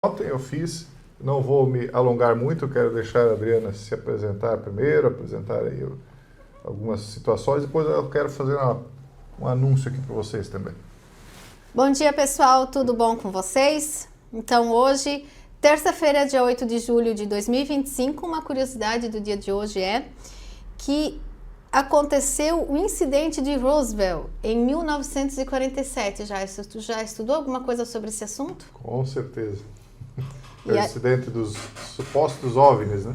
Ontem eu fiz, não vou me alongar muito, eu quero deixar a Adriana se apresentar primeiro, apresentar aí algumas situações, depois eu quero fazer um anúncio aqui para vocês também. Bom dia, pessoal, tudo bom com vocês? Então hoje, terça-feira, dia 8 de julho de 2025, uma curiosidade do dia de hoje é que aconteceu o incidente de Roswell em 1947. Tu já estudou alguma coisa sobre esse assunto? Com certeza. O incidente dos supostos OVNIs, né?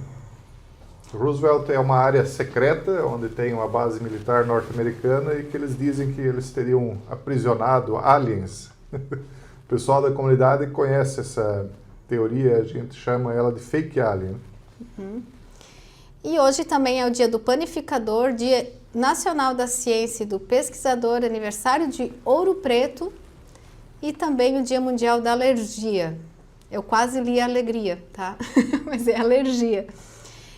Roosevelt é uma área secreta, onde tem uma base militar norte-americana e que eles dizem que eles teriam aprisionado aliens. O pessoal da comunidade conhece essa teoria, a gente chama ela de fake alien. Uhum. E hoje também é o dia do panificador, dia nacional da ciência e do pesquisador, aniversário de Ouro Preto e também o dia mundial da alergia. Eu quase li alegria, tá? Mas é alergia.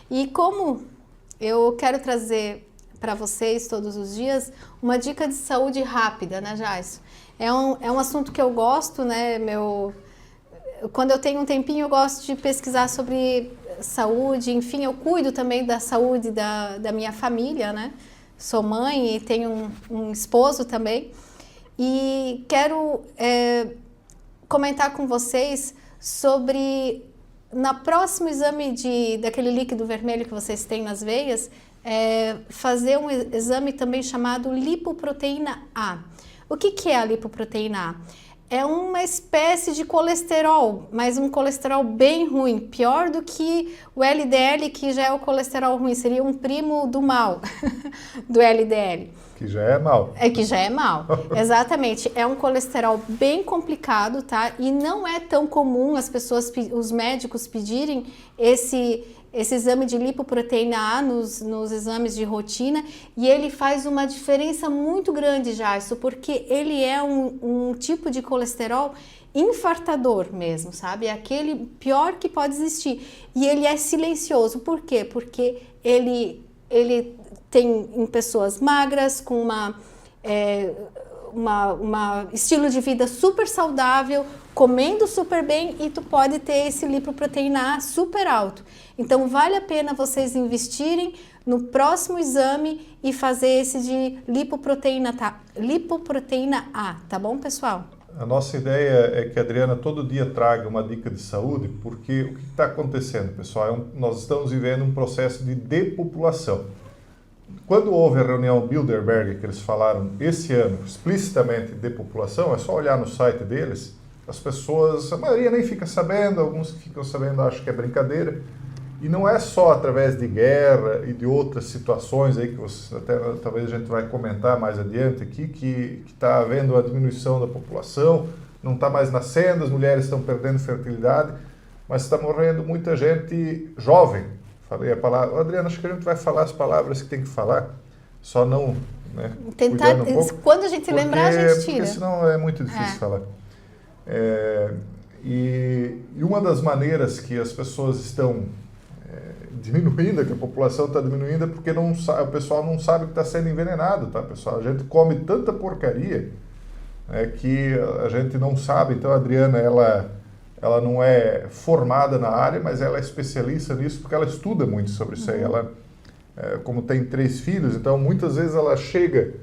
E como eu quero trazer para vocês todos os dias uma dica de saúde rápida, né, Jaisso? É um assunto que eu gosto, né? Quando eu tenho um tempinho, eu gosto de pesquisar sobre saúde, enfim, eu cuido também da saúde da minha família, né? Sou mãe e tenho um esposo também. E quero comentar com vocês sobre, no próximo exame daquele líquido vermelho que vocês têm nas veias, fazer um exame também chamado lipoproteína A. O que é a lipoproteína A? É uma espécie de colesterol, mas um colesterol bem ruim, pior do que o LDL, que já é o colesterol ruim, seria um primo do mal, do LDL. Que já é mal. Que já é mal, exatamente. É um colesterol bem complicado, tá? E não é tão comum os médicos pedirem esse exame de lipoproteína A nos exames de rotina, e ele faz uma diferença muito grande, Jaisso, porque ele é um tipo de colesterol infartador mesmo, sabe? É aquele pior que pode existir. E ele é silencioso. Por quê? Porque ele tem em pessoas magras, com uma estilo de vida super saudável, comendo super bem, e tu pode ter esse lipoproteína A super alto. Então vale a pena vocês investirem no próximo exame e fazer esse de lipoproteína A, tá bom, pessoal? A nossa ideia é que a Adriana todo dia traga uma dica de saúde, porque o que está acontecendo, pessoal? Nós estamos vivendo um processo de depopulação. Quando houve a reunião Bilderberg, que eles falaram esse ano explicitamente de depopulação, é só olhar no site deles, as pessoas, a maioria nem fica sabendo, alguns que ficam sabendo acham que é brincadeira. E não é só através de guerra e de outras situações aí que talvez a gente vai comentar mais adiante aqui, que está havendo uma diminuição da população, não está mais nascendo, as mulheres estão perdendo fertilidade, mas está morrendo muita gente jovem. Falei a palavra, Adriana, acho que a gente vai falar as palavras que tem que falar, só não, né, tentar, um pouco, quando a gente lembrar, a gente tira. Porque senão é muito difícil falar. E uma das maneiras que as pessoas estão diminuindo, que a população está diminuindo, é porque o pessoal não sabe que está sendo envenenado, tá, pessoal? A gente come tanta porcaria que a gente não sabe. Então a Adriana, ela não é formada na área, mas ela é especialista nisso porque ela estuda muito sobre isso aí. Ela, como tem 3 filhos, então muitas vezes ela chega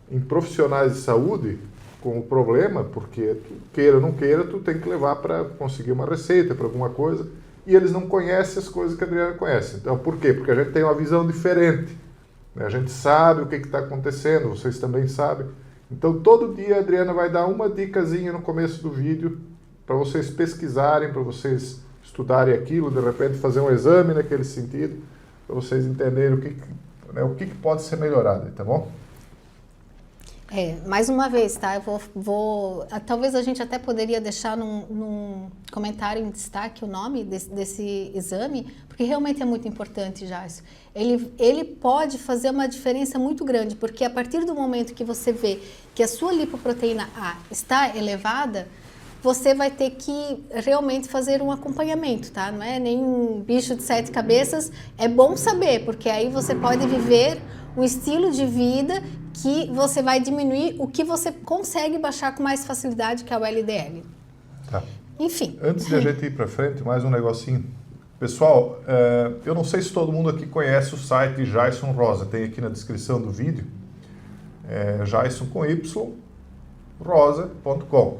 em profissionais de saúde com o problema, porque tu queira ou não queira, tu tem que levar para conseguir uma receita, para alguma coisa, e eles não conhecem as coisas que a Adriana conhece. Então, por quê? Porque a gente tem uma visão diferente, né? A gente sabe o que está acontecendo, vocês também sabem. Então, todo dia a Adriana vai dar uma dicasinha no começo do vídeo para vocês pesquisarem, para vocês estudarem aquilo, de repente fazer um exame naquele sentido, para vocês entenderem o que pode ser melhorado, tá bom? Mais uma vez, tá? Talvez a gente até poderia deixar num comentário em destaque o nome desse exame, porque realmente é muito importante, Jaisso. Ele pode fazer uma diferença muito grande, porque a partir do momento que você vê que a sua lipoproteína A está elevada, você vai ter que realmente fazer um acompanhamento, tá? Não é nem um bicho de 7 cabeças, é bom saber, porque aí você pode viver um estilo de vida que você vai diminuir o que você consegue baixar com mais facilidade, que é o LDL. Tá. Enfim. Antes de a gente ir para frente, mais um negocinho. Pessoal, eu não sei se todo mundo aqui conhece o site Jason Rosa. Tem aqui na descrição do vídeo. Jason com Y, rosa.com.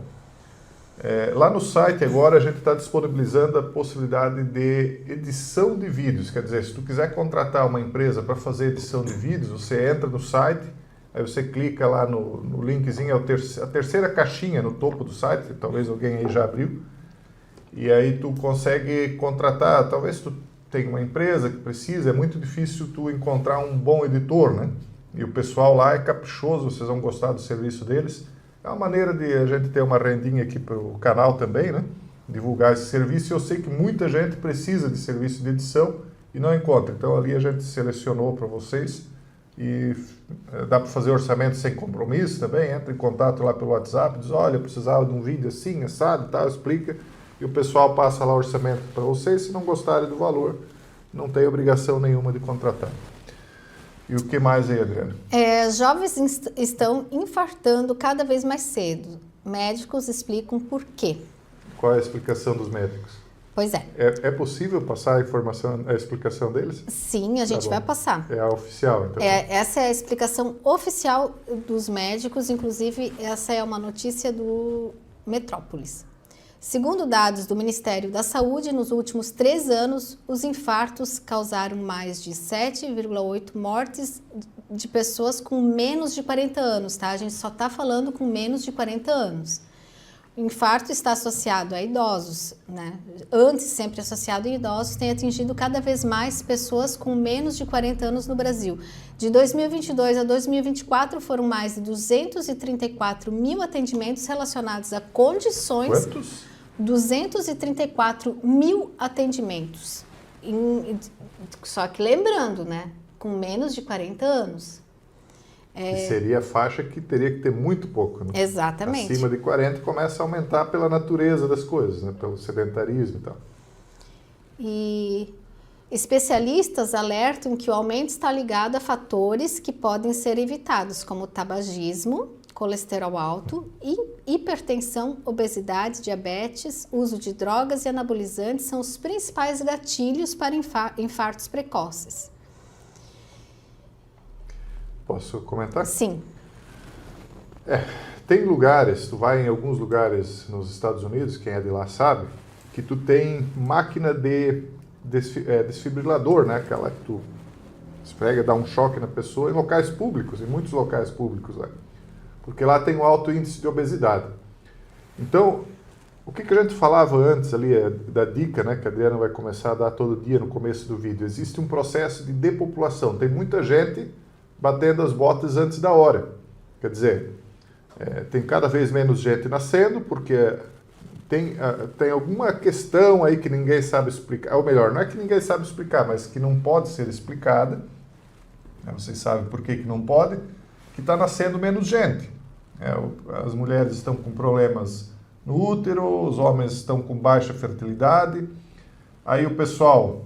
Lá no site agora a gente está disponibilizando a possibilidade de edição de vídeos. Quer dizer, se tu quiser contratar uma empresa para fazer edição de vídeos, você entra no site, aí você clica lá no linkzinho, a terceira caixinha no topo do site, talvez alguém aí já abriu, e aí tu consegue contratar, talvez tu tenha uma empresa que precisa, é muito difícil tu encontrar um bom editor, né? E o pessoal lá é caprichoso, vocês vão gostar do serviço deles. É uma maneira de a gente ter uma rendinha aqui para o canal também, né? Divulgar esse serviço. Eu sei que muita gente precisa de serviço de edição e não encontra. Então ali a gente selecionou para vocês e dá para fazer orçamento sem compromisso também. Entra em contato lá pelo WhatsApp, diz, olha, eu precisava de um vídeo assim, assado e tal, explica. E o pessoal passa lá o orçamento para vocês. Se não gostarem do valor, não tem obrigação nenhuma de contratar. E o que mais aí, Adriana? Jovens estão infartando cada vez mais cedo. Médicos explicam por quê. Qual é a explicação dos médicos? Pois é. É possível passar a explicação deles? Sim, a gente vai passar. É a oficial, então? Essa é a explicação oficial dos médicos, inclusive essa é uma notícia do Metrópolis. Segundo dados do Ministério da Saúde, nos últimos 3 anos, os infartos causaram mais de 7,8 mortes de pessoas com menos de 40 anos, tá? A gente só está falando com menos de 40 anos. O infarto está associado a idosos, né? Antes sempre associado a idosos, tem atingido cada vez mais pessoas com menos de 40 anos no Brasil. De 2022 a 2024 foram mais de 234 mil atendimentos relacionados a condições... Quantos? 234 mil atendimentos. Só que lembrando, né? Com menos de 40 anos. Que seria a faixa que teria que ter muito pouco, né? Exatamente. Acima de 40 começa a aumentar pela natureza das coisas, né? Pelo sedentarismo e tal. E especialistas alertam que o aumento está ligado a fatores que podem ser evitados, como tabagismo, colesterol alto, hipertensão, obesidade, diabetes, uso de drogas e anabolizantes são os principais gatilhos para infartos precoces. Posso comentar? Sim. Tem lugares, tu vai em alguns lugares nos Estados Unidos, quem é de lá sabe, que tu tem máquina de desfibrilador, né? Aquela que tu esfrega, dá um choque na pessoa em locais públicos, em muitos locais públicos lá. Porque lá tem um alto índice de obesidade. Então, o que a gente falava antes ali, da dica, né, que a Adriana vai começar a dar todo dia no começo do vídeo, existe um processo de depopulação. Tem muita gente batendo as botas antes da hora. Quer dizer, tem cada vez menos gente nascendo, porque tem alguma questão aí que ninguém sabe explicar. Ou melhor, não é que ninguém sabe explicar, mas que não pode ser explicada. Vocês sabem por que não pode? Que está nascendo menos gente. As mulheres estão com problemas no útero, os homens estão com baixa fertilidade. Aí o pessoal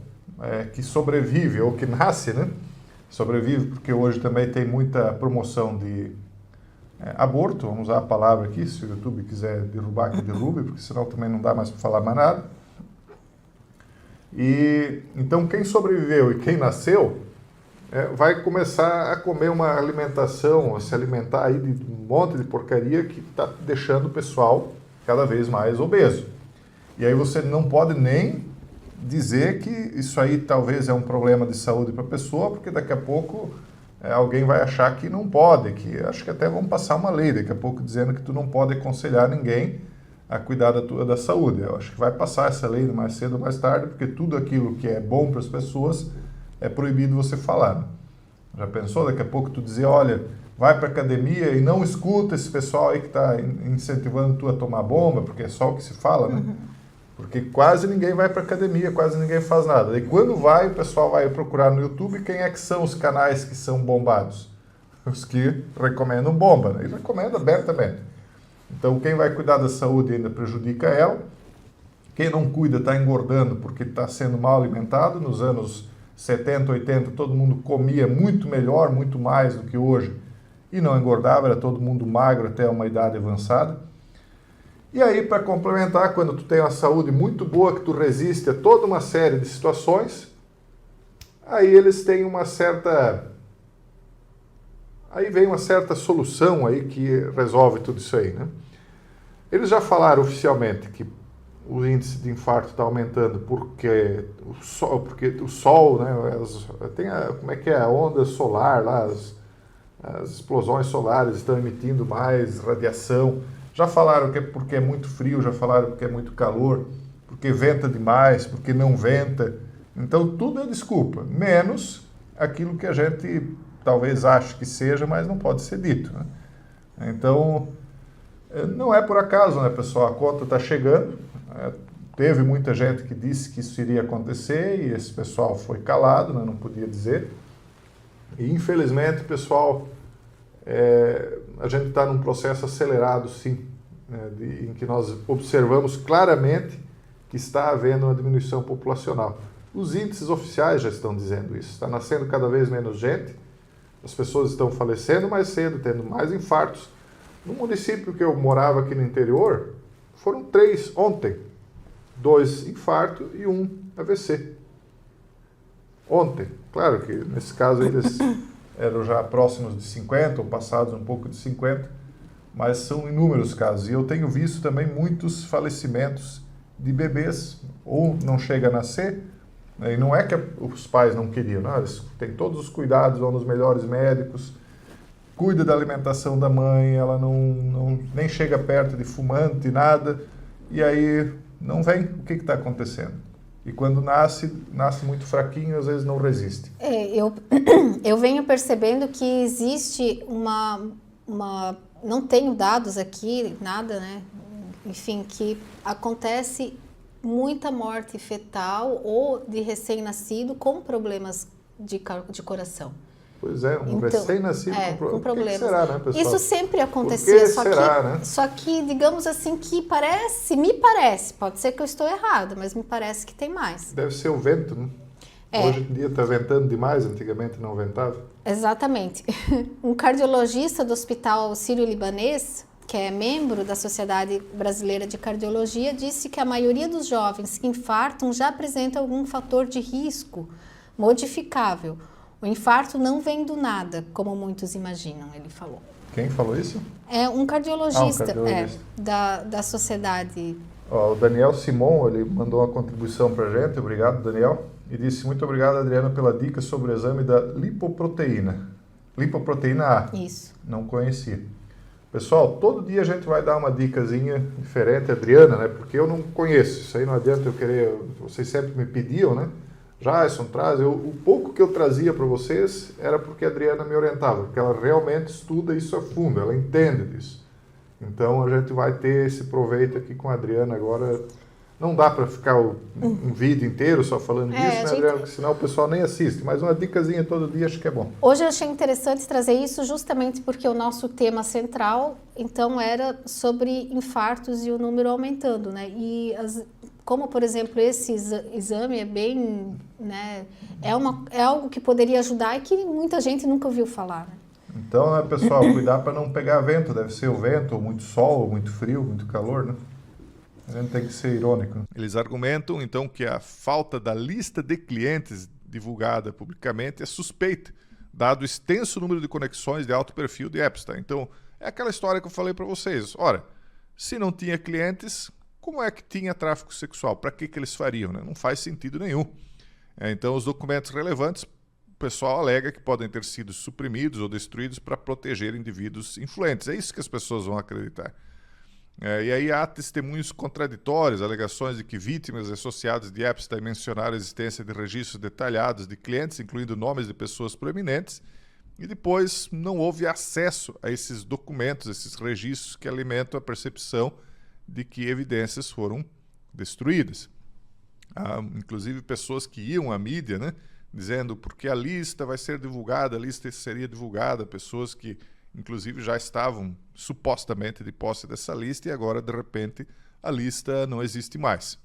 que sobrevive, ou que nasce, né? Sobrevive porque hoje também tem muita promoção de aborto, vamos usar a palavra aqui, se o YouTube quiser derrubar, que derrube, porque senão também não dá mais para falar mais nada. E então quem sobreviveu e quem nasceu vai começar a comer uma alimentação, a se alimentar aí de um monte de porcaria que está deixando o pessoal cada vez mais obeso. E aí você não pode nem dizer que isso aí talvez é um problema de saúde para a pessoa, porque daqui a pouco alguém vai achar que não pode, que acho que até vão passar uma lei daqui a pouco dizendo que tu não pode aconselhar ninguém a cuidar da saúde. Eu acho que vai passar essa lei mais cedo ou mais tarde, porque tudo aquilo que é bom para as pessoas é proibido você falar. Né? Já pensou? Daqui a pouco tu dizer, olha, vai para academia e não escuta esse pessoal aí que está incentivando tu a tomar bomba, porque é só o que se fala, né? Porque quase ninguém vai para academia, quase ninguém faz nada. E quando vai, o pessoal vai procurar no YouTube quem é que são os canais que são bombados. Os que recomendam bomba, né? E recomendam abertamente. Então, quem vai cuidar da saúde ainda prejudica ela. Quem não cuida está engordando porque está sendo mal alimentado. Nos anos 70, 80, todo mundo comia muito melhor, muito mais do que hoje. E não engordava, era todo mundo magro até uma idade avançada. E aí, para complementar, quando tu tem uma saúde muito boa, que tu resiste a toda uma série de situações, aí eles têm uma certa... Aí vem uma certa solução aí que resolve tudo isso aí, né? Eles já falaram oficialmente que o índice de infarto está aumentando porque o sol, né, tem como é que é, a onda solar lá, as explosões solares estão emitindo mais radiação. Já falaram que é porque é muito frio, já falaram porque é muito calor, porque venta demais, porque não venta. Então tudo é desculpa, menos aquilo que a gente talvez ache que seja, mas não pode ser dito, né? Então, não é por acaso, né, pessoal? A conta está chegando. Teve muita gente que disse que isso iria acontecer e esse pessoal foi calado, né, não podia dizer. E, infelizmente, pessoal, a gente está num processo acelerado, sim, né, em que nós observamos claramente que está havendo uma diminuição populacional. Os índices oficiais já estão dizendo isso. Está nascendo cada vez menos gente, as pessoas estão falecendo mais cedo, tendo mais infartos. No município que eu morava aqui no interior, foram 3 ontem. 2 infartos e 1 AVC. Ontem. Claro que nesse caso eles eram já próximos de 50 ou passados um pouco de 50, mas são inúmeros casos. E eu tenho visto também muitos falecimentos de bebês, ou não chega a nascer, né? E não é que os pais não queriam, não, eles têm todos os cuidados, vão nos melhores médicos, cuida da alimentação da mãe, ela nem chega perto de fumante, nada, e aí não vem. O que está acontecendo? E quando nasce muito fraquinho, às vezes não resiste. Eu venho percebendo que existe não tenho dados aqui, nada, né? Enfim, que acontece muita morte fetal ou de recém-nascido com problemas de coração. Pois é, um recém-nascido com problemas. Que será, né, pessoal? Isso sempre acontecia, né? Só que, digamos assim, me parece, pode ser que eu estou errada, mas me parece que tem mais. Deve ser o vento, né? Hoje em dia está ventando demais, antigamente não ventava. Exatamente. Um cardiologista do Hospital Sírio-Libanês, que é membro da Sociedade Brasileira de Cardiologia, disse que a maioria dos jovens que infartam já apresenta algum fator de risco modificável. O infarto não vem do nada, como muitos imaginam, ele falou. Quem falou isso? É um cardiologista, da sociedade. O Daniel Simon, ele mandou uma contribuição para a gente, obrigado, Daniel, e disse: muito obrigado, Adriana, pela dica sobre o exame da lipoproteína. Lipoproteína A. Isso. Não conhecia. Pessoal, todo dia a gente vai dar uma dicasinha diferente, Adriana, né? Porque eu não conheço, isso aí não adianta eu querer, vocês sempre me pediam, né? Jason, traz. O pouco que eu trazia para vocês era porque a Adriana me orientava, porque ela realmente estuda isso a fundo, ela entende disso. Então a gente vai ter esse proveito aqui com a Adriana agora. Não dá para ficar um vídeo inteiro só falando disso, né, Adriana? Porque senão o pessoal nem assiste, mas uma dicasinha todo dia acho que é bom. Hoje eu achei interessante trazer isso justamente porque o nosso tema central, então, era sobre infartos e o número aumentando, né? E como, por exemplo, esse exame é bem, né, é algo que poderia ajudar e que muita gente nunca ouviu falar, né? Então, né, pessoal, cuidar para não pegar vento, deve ser o vento, ou muito sol, ou muito frio, muito calor, né? A gente tem que ser irônico. Eles argumentam, então, que a falta da lista de clientes divulgada publicamente é suspeita, dado o extenso número de conexões de alto perfil de Epstein. Então, é aquela história que eu falei para vocês. Ora, se não tinha clientes, como é que tinha tráfico sexual? Para que eles fariam, né? Não faz sentido nenhum. Então, os documentos relevantes, o pessoal alega que podem ter sido suprimidos ou destruídos para proteger indivíduos influentes. É isso que as pessoas vão acreditar. E aí há testemunhos contraditórios, alegações de que vítimas associadas de Epstein mencionaram a existência de registros detalhados de clientes, incluindo nomes de pessoas proeminentes, e depois não houve acesso a esses documentos, esses registros que alimentam a percepção de que evidências foram destruídas. Há, inclusive, pessoas que iam à mídia, né, dizendo porque a lista vai ser divulgada, a lista seria divulgada, pessoas que inclusive já estavam supostamente de posse dessa lista e agora, de repente, a lista não existe mais.